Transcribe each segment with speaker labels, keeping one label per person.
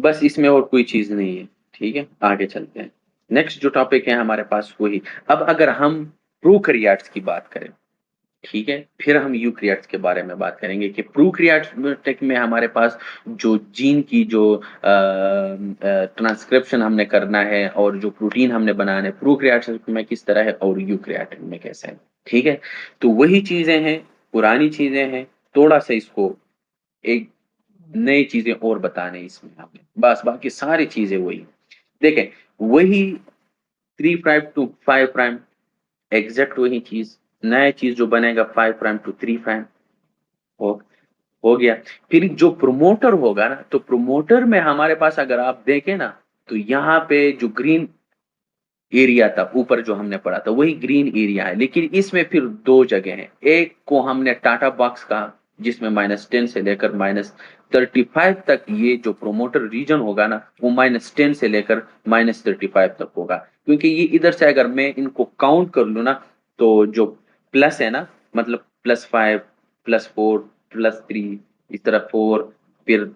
Speaker 1: बस इसमें और कोई चीज नहीं है। ठीक है, आगे चलते हैं। नेक्स्ट जो टॉपिक है हमारे पास वही। अब अगर हम प्रोकैरियोट्स की बात करें, ठीक है, फिर हम यूकैरियोट्स के बारे में बात करेंगे कि प्रोकैरियोट्स में हमारे पास जो जीन की जो ट्रांसक्रिप्शन हमने करना है और जो प्रोटीन हमने बनाना है, प्रोकैरियोट्स में किस तरह है और यूकैरियोट्स में कैसा है। ठीक है, तो वही चीजें हैं, पुरानी चीजें हैं, थोड़ा सा इसको एक नई चीजें और बताने इसमें हमें, बस बाकी सारी चीजें वही। देखें, वही 3' to 5', एग्जैक्ट वही चीज, नया चीज जो बनेगा 5' to 3', हो हो गया। फिर जो प्रोमोटर होगा ना, तो प्रोमोटर में हमारे पास अगर आप देखें ना, तो यहाँ पे जो ग्रीन एरिया था ऊपर जो हमने पढ़ा था वही ग्रीन एरिया है, लेकिन इसमें फिर दो जगह हैं। एक को हमने टाटा बॉक्स कहा, जिसमें -10 से लेकर -35 तक ये जो प्रोमोटर रीजन होगा ना, वो -10 से लेकर -35 तक होगा। क्योंकि ये इधर से अगर मैं इनको काउंट कर लूँ ना, तो जो प्लस है ना, मतलब +5, +4, +3, इस तरह 4, फिर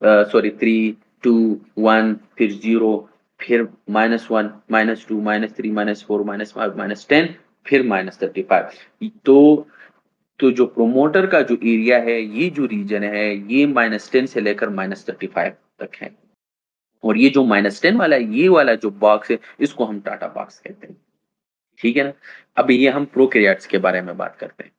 Speaker 1: सॉरी 3, 2, 1, फिर 0, फिर -1, -2, -3, -4, -5, -10, फिर -35। तो जो प्रोमोटर का जो एरिया है, ये जो रीजन है, ये -10 से लेकर -35 तक है। और ये जो -10 वाला है, ये वाला जो बॉक्स है, इसको हम टाटा बॉक्स कहते हैं। ठीक है ना। अब ये हम प्रोकैरियोट्स के बारे में बात करते हैं।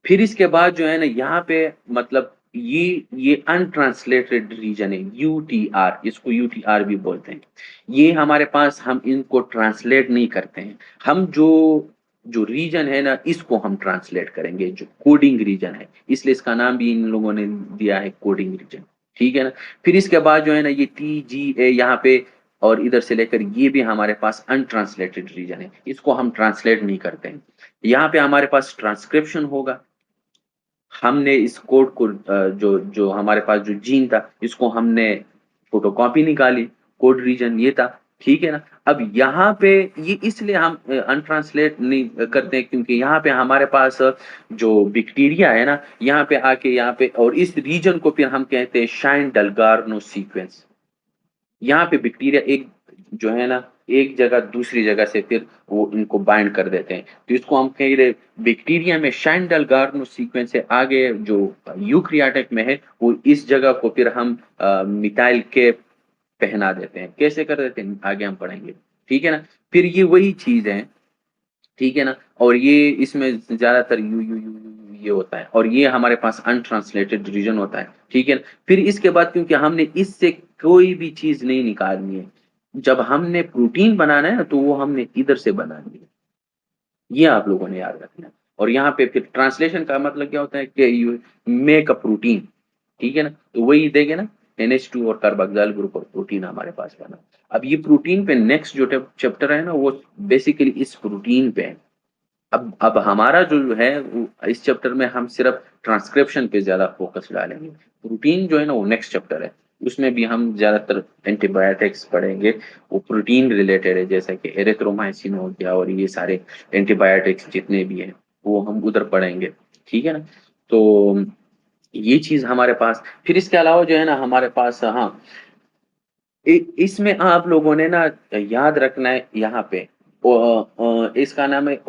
Speaker 1: फिर इसके बाद जो है ना, यहाँ पे मतलब ये अनट्रांसलेटेड रीजन है, यूटीआर, इसको यूटीआर भी बोलते हैं। ये हमारे पास, हम इनको ट्रांसलेट नहीं करते हैं। हम जो जो रीजन है ना, इसको हम ट्रांसलेट करेंगे, जो कोडिंग रीजन है, इसलिए इसका नाम भी इन लोगों ने दिया है कोडिंग रीजन। ठीक है ना। फिर इसके बाद जो है ना, ये TGA यहाँ पे, और इधर से लेकर ये भी हमारे पास अनट्रांसलेटेड रीजन है, इसको हम ट्रांसलेट नहीं करते हैं। यहाँ पे हमारे पास ट्रांसक्रिप्शन होगा। हमने इस कोड को जो जो हमारे पास जो जीन था, इसको हमने फोटोकॉपी निकाली, कोड रीजन ये था। ठीक है ना। अब यहाँ पे ये इसलिए हम अनट्रांसलेट नहीं करते हैं, क्योंकि यहाँ पे हमारे पास जो बैक्टीरिया है ना, यहाँ पे आके यहाँ पे, और इस रीजन को फिर हम कहते हैं शाइन डलगार्नो सीक्वेंस। यहाँ पे बैक्टीरिया एक जो है ना, एक जगह दूसरी जगह से फिर वो इनको बाइंड कर देते हैं, तो इसको हम कह रहे बैक्टीरिया में शाइनडल गार्नो सीक्वेंस से आगे जो यूक्रियाटिक में है, वो इस जगह को फिर हम मिथाइल के पहना देते हैं। कैसे कर देते हैं आगे हम पढ़ेंगे। ठीक है ना। फिर ये वही चीज है। ठीक है ना। और ये इसमें ज्यादातर यू यू यू यू ये होता है, और ये हमारे पास अनट्रांसलेटेड रीजन होता है। ठीक है ना। फिर इसके बाद क्योंकि हमने इससे कोई भी चीज नहीं निकालनी है, जब हमने प्रोटीन बनाना है ना, तो वो हमने इधर से बनानी है। ये आप लोगों ने याद रखना है। और यहाँ पे फिर ट्रांसलेशन का मतलब क्या होता है कि यू मेक अ प्रोटीन। ठीक है ना। तो वही देंगे ना, NH2 और कार्बोक्सिल ग्रुप और प्रोटीन हमारे पास बना। अब ये प्रोटीन पे नेक्स्ट जो चैप्टर है ना, वो बेसिकली इस प्रोटीन पे है। अब हमारा जो है इस चैप्टर में हम सिर्फ ट्रांसक्रिप्शन पे ज्यादा फोकस डालेंगे। प्रोटीन जो है ना, वो नेक्स्ट चैप्टर है। उसमें भी हम ज्यादातर एंटीबायोटिक्स पढ़ेंगे। वो प्रोटीन रिलेटेड है, जैसे कि एरिथ्रोमाइसिन हो गया, और ये सारे एंटीबायोटिक्स जितने भी हैं, वो हम उधर पढ़ेंगे। ठीक है ना। तो ये चीज हमारे पास, फिर इसके अलावा जो है ना हमारे पास, हाँ, इसमें आप लोगों ने ना याद रखना है यहाँ पे, इसका नाम है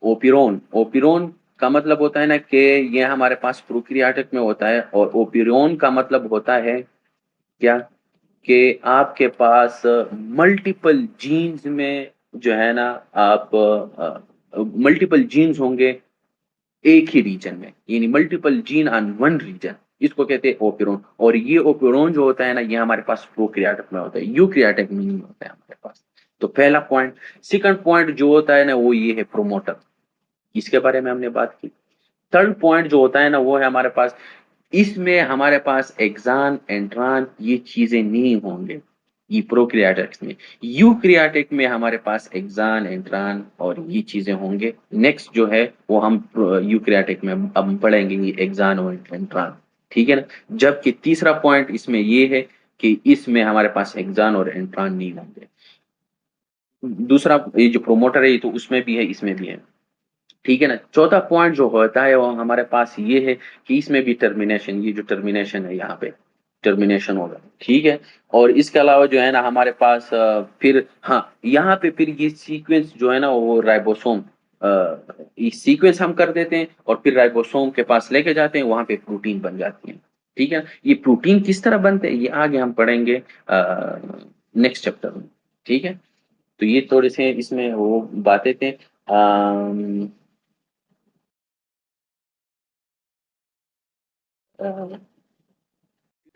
Speaker 1: ओपिरोन। ओपिरोन का मतलब होता है ना कि ये हमारे पास प्रोकैरियोटिक में होता है, और ओपिरोन का मतलब होता है क्या, कि आपके पास मल्टीपल जीन्स में जो है ना, आप मल्टीपल जीन्स होंगे एक ही रीजन में, यानी multiple gene on one region, इसको कहते हैं ओपेरोन। और ये ओपेरोन जो होता है ना, ये हमारे पास प्रोकैरियोटिक में होता है, यूकैरियोटिक में नहीं होता है हमारे पास। तो पहला पॉइंट। सेकंड पॉइंट जो होता है ना, वो ये है प्रोमोटर, इसके बारे में हमने बात की। थर्ड पॉइंट जो होता है ना, वो है हमारे पास, इसमें हमारे पास एक्सान एंट्रान ये चीजें नहीं होंगे, ये प्रोक्रियाटिक्स में। यूक्रियाटिक में हमारे पास एक्सान एंट्रान और ये चीजें होंगे। नेक्स्ट जो है वो हम यूक्रियाटिक में अब हम पढ़ेंगे ये एक्सान और एंट्रान। ठीक है ना। जबकि तीसरा पॉइंट इसमें ये है कि इसमें हमारे पास एक्सान और एंट्रान नहीं होंगे। दूसरा, ये जो प्रोमोटर है, ये तो उसमें भी है, इसमें भी है। ठीक है ना। चौथा पॉइंट जो होता है वो हमारे पास ये है कि इसमें भी टर्मिनेशन, ये जो टर्मिनेशन है यहाँ पे, टर्मिनेशन होगा, ठीक है। और इसके अलावा जो है ना हमारे पास फिर हाँ यहाँ पे फिर ये सीक्वेंस जो है ना वो राइबोसोम, ये सीक्वेंस हम कर देते हैं और फिर राइबोसोम के पास लेके जाते हैं, वहां पे प्रोटीन बन जाती है, ठीक है। ये प्रोटीन किस तरह बनते हैं ये आगे हम पढ़ेंगे नेक्स्ट चैप्टर में, ठीक है। तो ये थोड़े से इसमें वो बातें थे।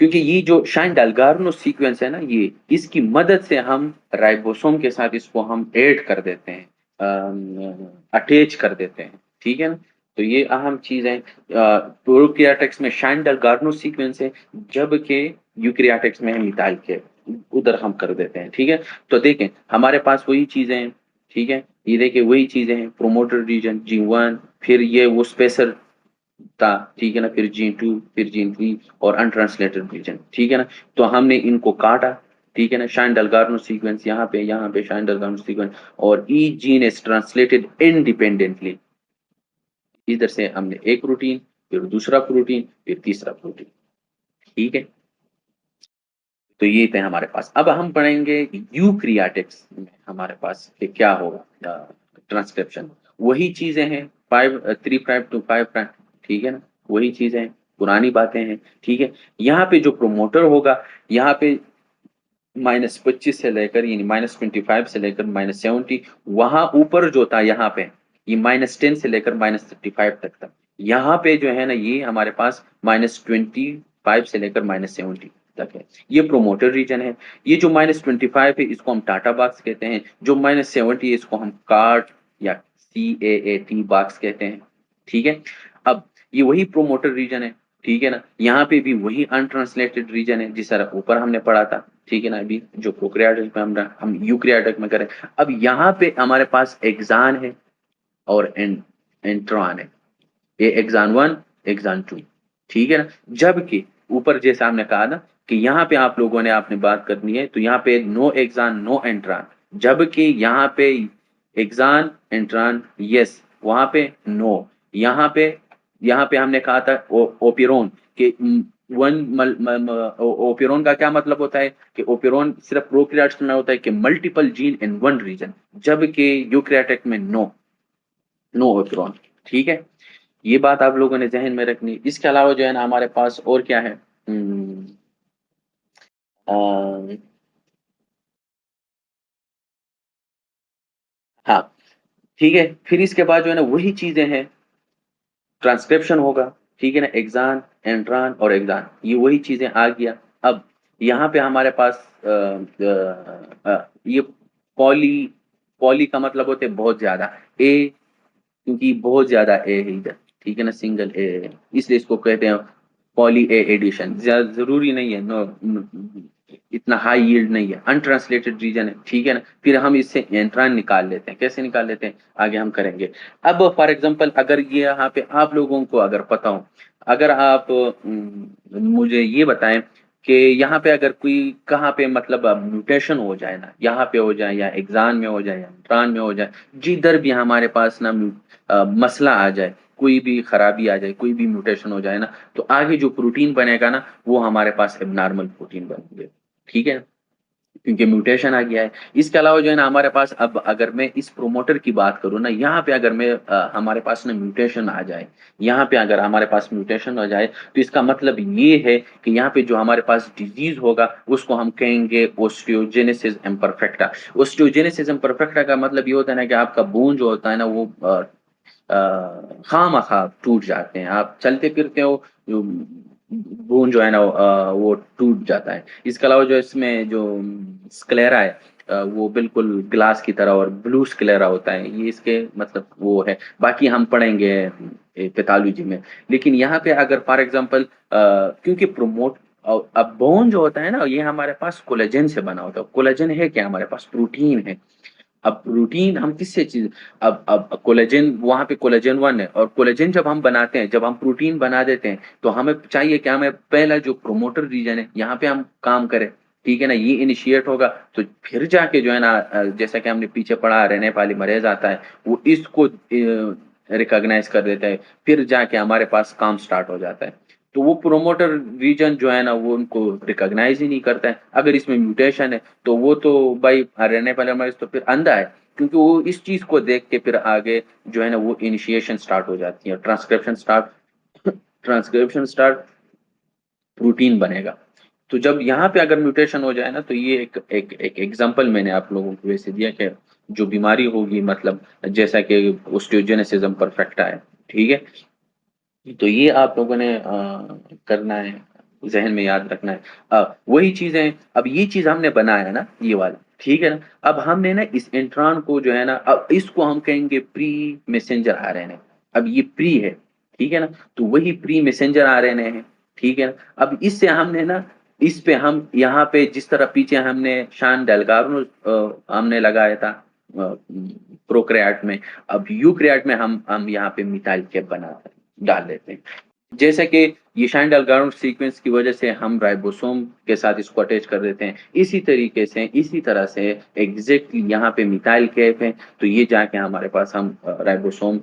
Speaker 1: क्योंकि ये जो शाइन डालगार्नो सीक्वेंस है ना, ये इसकी मदद से हम राइबोसोम के साथ इसको हम ऐड कर देते हैं, अटैच कर देते हैं, ठीक है ना। तो ये अहम चीज है। प्रोकैरियोटिक्स में शाइन डालगार्नो सीक्वेंस है, जबकि यूकैरियोटिक्स में मिथाइल के उधर हम कर देते हैं, ठीक है। तो देखें हमारे पास वही चीजें हैं, ठीक है। ये देखिए वही चीजें हैं, प्रोमोटर रीजन G1, फिर ये वो स्पेसर था, ठीक है ना, फिर G2, फिर G3 और अनट्रांसलेटेड रीजन, ठीक है ना। तो हमने इनको काटा, ठीक है ना, शाइन डलगार्नो सीक्वेंस यहाँ पे शाइन डलगार्नो सीक्वेंस, और ई जीन इज ट्रांसलेटेड इंडिपेंडेंटली। इधर से हमने एक प्रोटीन, फिर दूसरा प्रोटीन, फिर तीसरा प्रोटीन, ठीक है। तो ये थे हमारे पास। अब हम पढ़ेंगे यूक्रियाटिक्स में हमारे पास कि क्या होगा ट्रांसक्रिप्शन। वही चीजें हैं, 5 3' to 5', ठीक है ना, वही चीजें हैं, पुरानी बातें हैं, ठीक है। यहाँ पे जो प्रोमोटर होगा, यहाँ पे -25 से लेकर यानी -25 से लेकर -70, वहां ऊपर जो था यहाँ पे ये -10 से लेकर -35 तक था। यहाँ पे जो है ना ये हमारे पास -25 से लेकर -70 तक है, ये प्रोमोटर रीजन है। ये जो -25 है इसको हम टाटा बॉक्स कहते हैं, जो -70 है इसको हम कार्ट या CAAT बॉक्स कहते हैं, ठीक है। अब ये वही प्रोमोटर रीजन है, ठीक है ना। यहाँ पे भी वही अनट्रांसलेटेड रीजन है जिस तरह ऊपर हमने पढ़ा था, ठीक है ना। अभी जो प्रोकैरियोटिक में हम यूकैरियोटिक में करें, अब यहाँ पे हमारे पास एक्सान है और एंट्रॉन है, ये एक्सान 1, एक्सान 2, ठीक है ना। जबकि ऊपर जैसा हमने कहा ना कि यहाँ पे आप लोगों ने आपने बात करनी है, तो यहाँ पे नो एक्सान नो एंट्रॉन, जबकि यहाँ पे एक्सान एंट्रॉन यस, वहां पे नो। यहाँ पे हमने कहा था ओपिरोन के वन ओपिरोन का क्या मतलब होता है कि ओपिरोन सिर्फ प्रोकैरियोट्स में होता है कि multiple gene in one region, जबकि यूकैरियोटिक में नो, नो ओपिरोन, ठीक है। ये बात आप लोगों ने जहन में रखनी। इसके अलावा जो है ना हमारे पास और क्या है, हम्म, अ, हाँ ठीक है। फिर इसके बाद जो है ना वही चीजें हैं, ट्रांसक्रिप्शन होगा, ठीक है ना, एक्सान एंट्रान और एक्सान, ये वही चीजें आ गया। अब यहाँ पे हमारे पास ये पॉली, पॉली का मतलब होते हैं बहुत ज्यादा ए, क्योंकि बहुत ज्यादा ए है इधर, ठीक है ना, सिंगल ए है, इसलिए इसको कहते हैं पॉली ए एडिशन। जरूरी नहीं है, नो, इतना हाई यील्ड नहीं है, अनट्रांसलेटेड रीजन है, ठीक है ना। फिर हम इससे एंट्रान निकाल लेते हैं, कैसे निकाल लेते हैं आगे हम करेंगे। अब फॉर एग्जांपल अगर ये यहाँ पे आप लोगों को अगर पता हो, अगर आप मुझे ये बताएं कि यहाँ पे अगर कोई कहाँ पे मतलब म्यूटेशन हो जाए ना, यहाँ पे हो जाए या एग्जान में हो जाए या एंट्रान में हो जाए, जिधर भी हमारे पास ना मसला आ जाए, कोई भी खराबी आ जाए, कोई भी म्यूटेशन हो जाए ना, तो आगे जो प्रोटीन बनेगा ना वो हमारे पास एबनॉर्मल प्रोटीन बनेंगे, ठीक है, क्योंकि म्यूटेशन आ गया है। इसके अलावा जो है ना हमारे पास, अब अगर मैं इस प्रोमोटर की बात करूँ ना, यहाँ पे अगर मैं हमारे पास ना म्यूटेशन आ जाए, यहाँ पे अगर हमारे पास म्यूटेशन हो जाए, तो इसका मतलब ये है कि यहाँ पे जो हमारे पास डिजीज होगा उसको हम कहेंगे ओस्टियोजेनेसिस इम्परफेक्टा। ओस्टियोजेनेसिस इम्परफेक्टा का मतलब ये होता है ना कि आपका बोन जो होता है ना वो खामखा टूट जाते हैं, आप चलते फिरते हो, जो बोन जो है ना वो टूट जाता है। इसके अलावा जो इसमें जो स्क्लेरा है, वो बिल्कुल ग्लास की तरह और ब्लू स्क्लेरा होता है, ये इसके मतलब वो है। बाकी हम पढ़ेंगे पैथोलॉजी में। लेकिन यहाँ पे अगर फॉर एग्जांपल क्योंकि प्रोमोट, अब बोन जो होता है ना ये हमारे पास कोलेजन से बना होता है। कोलेजन है क्या, हमारे पास प्रोटीन है। अब प्रोटीन हम किससे चीज, अब कोलेजन, वहां पे कोलेजन 1 है, और कोलेजन जब हम बनाते हैं, जब हम प्रोटीन बना देते हैं, तो हमें चाहिए कि हमें पहला जो प्रोमोटर रीजन है यहाँ पे हम काम करें, ठीक है ना, ये इनिशिएट होगा, तो फिर जाके जो है ना जैसा कि हमने पीछे पढ़ा रहने वाली मरेज आता है, वो इसको रिकॉग्नाइज कर देता है, फिर जाके हमारे पास काम स्टार्ट हो जाता है। तो वो प्रोमोटर रीजन जो है ना वो उनको रिकॉग्नाइज ही नहीं करता है। अगर इसमें म्यूटेशन है तो वो तो भाई आरएनए पॉलीमरेज तो फिर अंधा है, क्योंकि वो इस चीज को देख के फिर आगे जो है ना वो इनिशिएशन स्टार्ट हो जाती है, ट्रांसक्रिप्शन स्टार्ट प्रोटीन बनेगा। तो जब यहाँ पे अगर म्यूटेशन हो जाए ना, तो ये एक एग्जांपल मैंने आप लोगों को वैसे दिया कि जो बीमारी होगी, मतलब जैसा कि ओस्टियोजेनेसिस परफेक्टा है, ठीक है। तो ये आप लोगों ने करना है, जहन में याद रखना है। वही चीजें, अब ये चीज हमने बनाया ना ये वाला, ठीक है ना। अब हमने ना इस इंट्रॉन को जो है ना, अब इसको हम कहेंगे प्री मैसेंजर आरएनए। अब ये प्री है, ठीक है ना, तो वही प्री मैसेंजर आरएनए है, ठीक है ना। अब इससे हमने ना, इस पे हम यहाँ पे जिस तरह पीछे हमने शान डेलगारो हमने लगाया था प्रोक्रियाट में, अब यूक्रियाट में हम यहाँ पे मिथाइल कैप बनाते डाल देते हैं। जैसे कि ये शाइन डालगारो सीक्वेंस की वजह से हम राइबोसोम के साथ इसको अटैच कर देते हैं, इसी तरीके से इसी तरह से एग्जैक्टली यहाँ पे मिथाइल कैप है, तो ये जाके हमारे पास हम राइबोसोम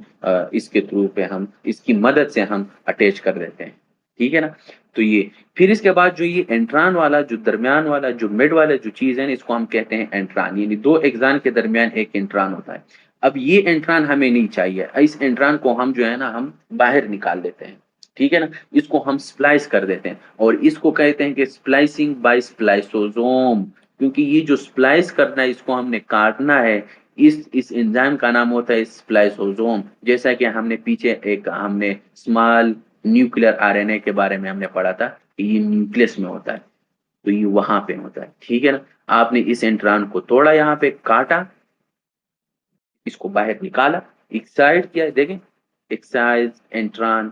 Speaker 1: इसके थ्रू पे हम इसकी मदद से हम अटैच कर देते हैं, ठीक है ना। तो ये फिर इसके बाद जो ये एंट्रान वाला जो दरमियान वाला जो मिड वाला जो चीज है ना, इसको हम कहते हैं एंट्रान, यानी दो एक्सान के दरमियान एक एंट्रान होता है। अब ये एंट्रान हमें नहीं चाहिए, इस एंट्रान को हम जो है ना हम बाहर निकाल देते हैं, ठीक है ना। इसको हम स्प्लाइस कर देते हैं और इसको कहते हैं कि स्प्लाइसिंग बाय स्प्लाइसोसोम, क्योंकि ये जो स्प्लाइस करना है इसको हमने काटना है, इस एंजाइम का नाम होता है स्प्लाइसोसोम। जैसा कि हमने पीछे एक हमने स्मॉल न्यूक्लियर आरएनए के बारे में हमने पढ़ा था कि ये न्यूक्लियस में होता है, तो ये वहां पे होता है, ठीक है ना। आपने इस एंट्रान को तोड़ा, यहाँ पे काटा, इसको बाहर निकाला, एक्साइड किया, देखें excise intron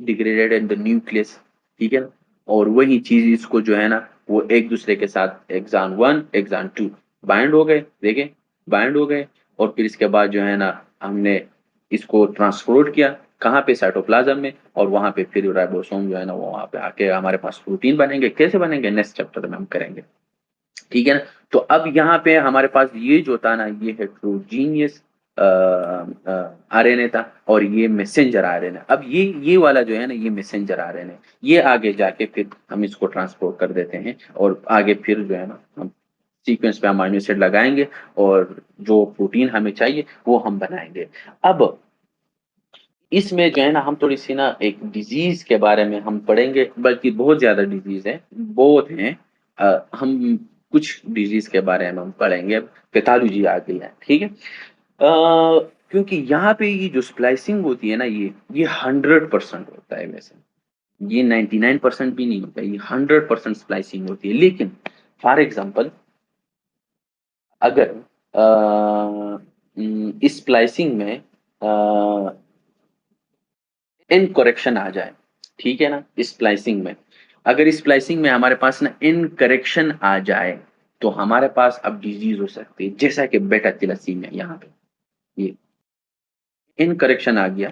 Speaker 1: degraded in the nucleus, ठीक है ना। और वही चीज इसको जो है ना वो एक दूसरे के साथ एक्सान 1 एक्सान 2 बाइंड हो गए, देखें बाइंड हो गए। और फिर इसके बाद जो है ना हमने इसको ट्रांसपोर्ट किया कहाँ पे, साइटोप्लाज्म में, और वहां पे फिर राइबोसोम जो है ना वो वहां पे आके हमारे पास प्रोटीन बनेंगे। कैसे बनेंगे नेक्स्ट चैप्टर में हम करेंगे, ठीक है ना। तो अब यहाँ पे हमारे पास ये जो था ना ये हेट्रोजीनियस आरएनए था और ये मैसेंजर आरएनए। अब ये वाला जो है ना ये मैसेंजर आरएनए, ये आगे जाके फिर हम इसको ट्रांसपोर्ट कर देते हैं और आगे फिर जो है ना हम सीक्वेंस पे अमीनो एसिड लगाएंगे और जो प्रोटीन हमें चाहिए वो हम बनाएंगे। अब इसमें जो है ना हम थोड़ी सी ना एक डिजीज के बारे में हम पढ़ेंगे, बल्कि बहुत ज्यादा डिजीज है, बहुत हैं। हम कुछ डिजीज के बारे में हम पढ़ेंगे, पैथोलॉजी आ गई है, ठीक है। क्योंकि यहाँ पे ये जो स्प्लाइसिंग होती है ना ये 100% होता है वैसे, ये 99% भी नहीं होता, ये 100% स्प्लाइसिंग होती है। लेकिन फॉर एग्जाम्पल अगर इस स्प्लाइसिंग में इनकरेक्शन आ जाए, ठीक है ना, स्प्लाइसिंग में अगर स्प्लाइसिंग में हमारे पास ना इनकरेक्शन आ जाए तो हमारे पास अब डिजीज हो सकती है, जैसा कि बेटा तिलसीमिया। यहाँ पे ये इनकरेक्शन आ गया,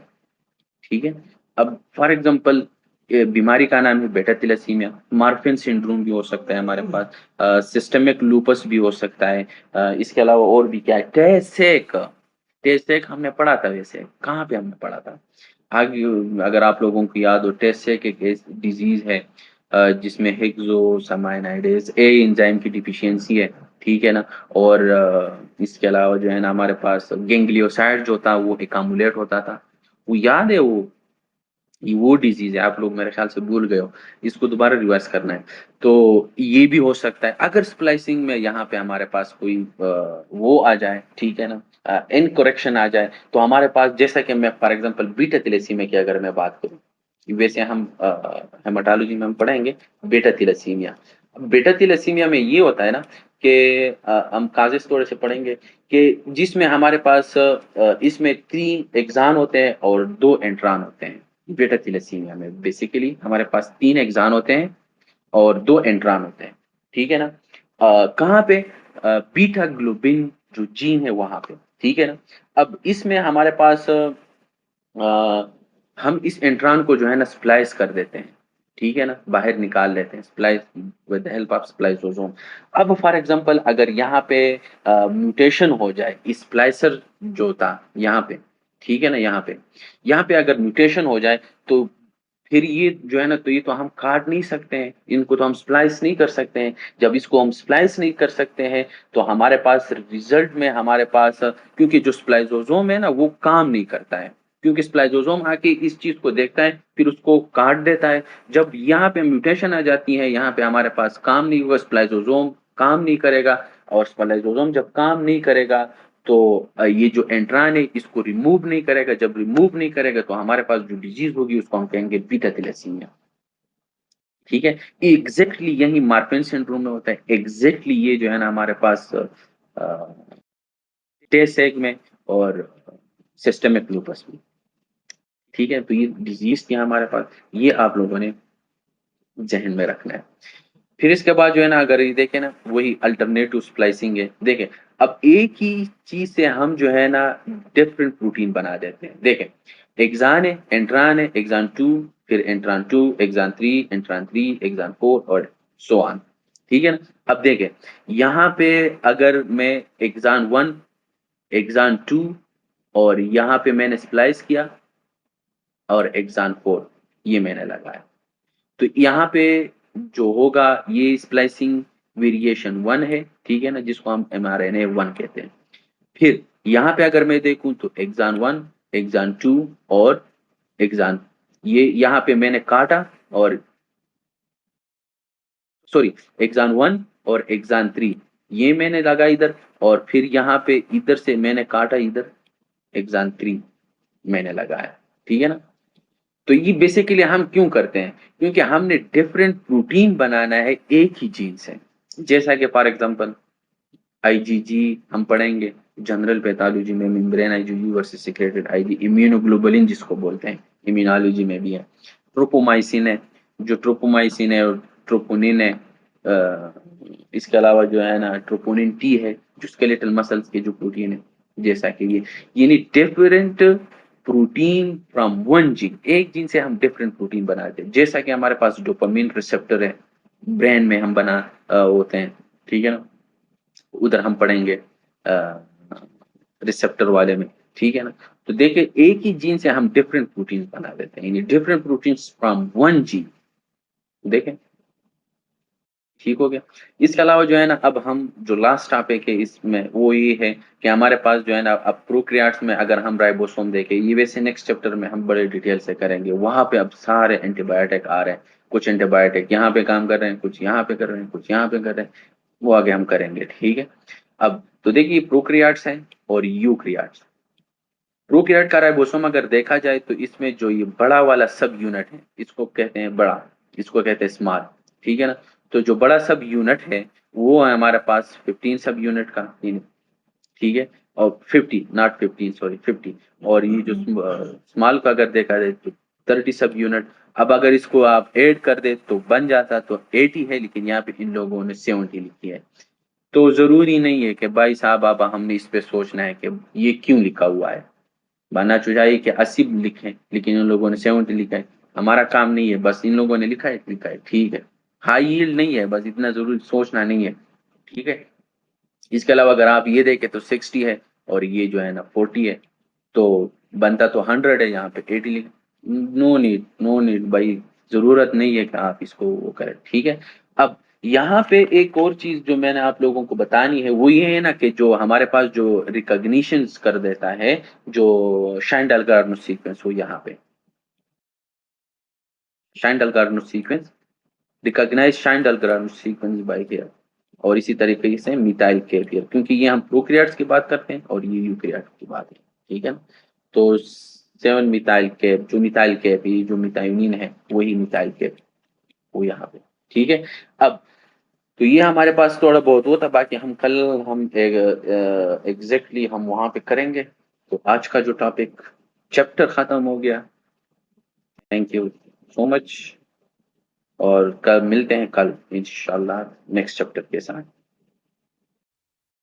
Speaker 1: ठीक है। अब फॉर एग्जांपल बीमारी का नाम है बेटा तिलसीमिया, मार्फिन सिंड्रोम भी हो सकता है हमारे पास, सिस्टमिक लूपस भी हो सकता है, इसके अलावा और भी क्या है, टेसेक। टेसेक हमने पढ़ा था, वैसे कहाँ पे हमने पढ़ा था आगे, अगर आप लोगों को याद हो, टेसेक एक डिजीज है जिसमें हेक्सोसामाइनाइडेज ए एंजाइम की डिफिशियंसी है, ठीक है ना। और इसके अलावा जो है ना हमारे पास गेंग्लियोसाइड जो था वो एकामुलेट होता था, वो याद है वो, ये वो डिजीज है, आप लोग मेरे ख्याल से भूल गए हो, इसको दोबारा रिवाइज करना है। तो ये भी हो सकता है अगर स्प्लाइसिंग में यहाँ पे हमारे पास कोई वो आ जाए, ठीक है ना, इनकरेक्शन आ जाए, तो हमारे पास जैसा कि मैं फॉर एग्जांपल बीटा थैलेसीमिया की अगर मैं बात करूँ, वैसे हम हेमाटोलॉजी में हम पढ़ेंगे बीटा थैलेसीमिया। बीटा थैलेसीमिया में ये होता है ना कि हम काजेस थोड़े से पढ़ेंगे कि जिसमें हमारे पास इसमें 3 एक्सान होते हैं और 2 एंट्रान होते हैं। बीटा थैलेसीमिया में बेसिकली हमारे पास 3 एक्सान होते हैं और 2 एंट्रान होते हैं, ठीक है ना। कहाँ पे, बीटा ग्लोबिन जो जीन है वहां पे, ठीक है ना। अब इसमें हमारे पास हम इस एंट्रान को जो है ना स्प्लाइस कर देते हैं, ठीक है ना, बाहर निकाल लेते हैं, splice with the help of spliceosome. अब फॉर एग्जांपल अगर यहाँ पे म्यूटेशन हो जाए, स्प्लाइसर जो था यहाँ पे, ठीक है ना, यहाँ पे अगर म्यूटेशन हो जाए तो फिर ये जो है ना, तो ये तो हम काट नहीं सकते हैं, इनको तो हम स्प्लाइस नहीं कर सकते हैं। जब इसको हम स्प्लाइस नहीं कर सकते हैं तो हमारे पास रिजल्ट में हमारे पास, क्योंकि जो स्प्लाइजोसोम है ना वो काम नहीं करता है, क्योंकि स्प्लाइजोसोम आके इस चीज को देखता है फिर उसको काट देता है। जब यहाँ पे म्यूटेशन आ जाती है, यहाँ पे हमारे पास काम नहीं होगा, स्प्लाइजोसोम काम नहीं करेगा, और स्प्लाइजोसोम जब काम नहीं करेगा तो ये जो एंट्रान है इसको रिमूव नहीं करेगा। जब रिमूव नहीं करेगा तो हमारे पास जो डिजीज होगी उसको हम कहेंगे बीटा थैलेसीमिया। ठीक है, एग्जैक्टली यही मार्फन सिंड्रोम में होता है, एग्जैक्टली ये जो है ना हमारे पास टेस्ट एग में और सिस्टमिक लूपस में। ठीक है, तो ये डिजीज थी हमारे पास, ये आप लोगों ने जहन में रखना है। फिर इसके बाद जो है ना, अगर ये देखें ना, वही अल्टरनेटिव स्प्लाइसिंग है। देखें, अब एक ही चीज से हम जो है ना डिफरेंट प्रोटीन बना देते हैं। देखें, एक्सान है, एंट्रान है, एक्सान 2, फिर एंट्रान 2, एक्सान 3, एंट्रान 3, एक्सान 4 और सो ऑन। ठीक है ना। अब देखें, यहाँ पे अगर मैं एक्सान 1, एक्सान 2 और यहाँ पे मैंने स्प्लाइस किया और एक्सान 4 ये मैंने लगाया, तो यहाँ पे जो होगा ये स्प्लाइसिंग वेरिएशन 1 है। ठीक है ना, जिसको हम mRNA 1 कहते हैं। फिर यहाँ पे अगर मैं देखूं तो एक्सान 1, एक्सान 2 और एक्सान, ये यहाँ पे मैंने काटा और सॉरी, एक्सान 1 और एक्सान 3 ये मैंने लगा इधर, और फिर यहाँ पे इधर से मैंने काटा इधर, एक्सान 3 मैंने लगाया। ठीक है ना। तो ये बेसिकली हम क्यों करते हैं, क्योंकि हमने डिफरेंट प्रोटीन बनाना है एक ही जीन से। जैसा कि फॉर एग्जांपल आईजीजी हम पढ़ेंगे जनरल पैथोलॉजी में, membrane IgG versus secreted IG, immunoglobulin जिसको बोलते हैं, इम्यूनोलॉजी में भी है। ट्रोपोमाइसिन है, जो ट्रोपोमाइसिन है और ट्रोपोनिन है। इसके अलावा जो है ना ट्रोपोनिन टी है, जो स्केलेटल मसल्स के जो प्रोटीन है, जैसा कि ये, यानी different protein from one gene, एक जीन से हम डिफरेंट प्रोटीन बनाते हैं। जैसा कि हमारे पास डोपामिन रिसेप्टर है, ब्रेन में हम बना होते हैं। ठीक है ना, उधर हम पढ़ेंगे रिसेप्टर वाले में। ठीक है ना। तो देखिए, एक ही जीन से हम डिफरेंट प्रोटीन बना देते हैं, यानी different protein from one gene. देखें, ठीक हो गया। इसके अलावा जो है ना, अब हम जो लास्ट टॉपिक है इसमें वो ये है कि हमारे पास जो है ना, अब प्रोकैरियोट्स में अगर हम राइबोसोम देखें, ये वैसे नेक्स्ट चैप्टर में हम बड़े डिटेल से करेंगे, वहां पे अब सारे एंटीबायोटिक आ रहे हैं। कुछ एंटीबायोटिक यहाँ पे काम कर रहे हैं, कुछ यहाँ पे कर रहे हैं, कुछ यहाँ पे कर रहे हैं, वो आगे हम करेंगे। ठीक है। अब तो देखिए, प्रोकैरियोट्स हैं और यूकैरियोट्स। प्रोकैरियोट का राइबोसोम अगर देखा जाए तो इसमें जो ये बड़ा वाला सब यूनिट है इसको कहते हैं बड़ा, इसको कहते हैं स्मॉल। ठीक है ना। तो जो बड़ा सब यूनिट है वो है हमारे पास 15 सब यूनिट का। ठीक है, और 50, नॉट 15, सॉरी 50। और ये जो स्मॉल का अगर देखा जाए तो 30 सब यूनिट। अब अगर इसको आप ऐड कर दे तो बन जाता तो 80 है, लेकिन यहाँ पे इन लोगों ने 70 लिखी है। तो जरूरी नहीं है कि भाई साहब अब हमने इस पे सोचना है कि ये क्यों लिखा हुआ है। बनना चाहिए कि 80 लिखें, लेकिन इन लोगों ने 70 लिखा है। हमारा काम नहीं है, बस इन लोगों ने लिखा है, ठीक है। हाई यील्ड नहीं है, बस इतना जरूरी सोचना नहीं है। ठीक है। इसके अलावा अगर आप ये देखें तो 60 है और ये जो है ना 40 है, तो बनता तो 100 है, यहाँ पे 80 लिख। नो नीड, नो नीड भाई, जरूरत नहीं है कि आप इसको वो करें। ठीक है। अब यहाँ पे एक और चीज जो मैंने आप लोगों को बतानी है वो ये है ना, कि जो हमारे पास जो रिकॉग्निशन कर देता है, जो शाइंडल सीक्वेंस हो, यहाँ पे शाइंडल सीक्वेंस, रिकॉग्नाइज शाइंडल सीक्वेंस बाय हेयर। और इसी तरीके से मिथाइल कैरियर, क्योंकि ये हम प्रोकैरियोट्स की बात करते हैं और ये यूकैरियोट की बात है। ठीक है ना। तो 7 मिथाइल कैप, जो मिथाइल कैप, ये जो मिथायोनिन है वही मिथाइल कैप वो यहाँ पे। ठीक है। अब तो ये हमारे पास थोड़ा बहुत वो था, बाकी हम कल हम एग्जैक्टली हम वहां पे करेंगे। तो आज का जो टॉपिक चैप्टर खत्म हो गया। थैंक यू सो मच, और कल मिलते हैं, कल इंशाल्लाह नेक्स्ट चैप्टर के साथ।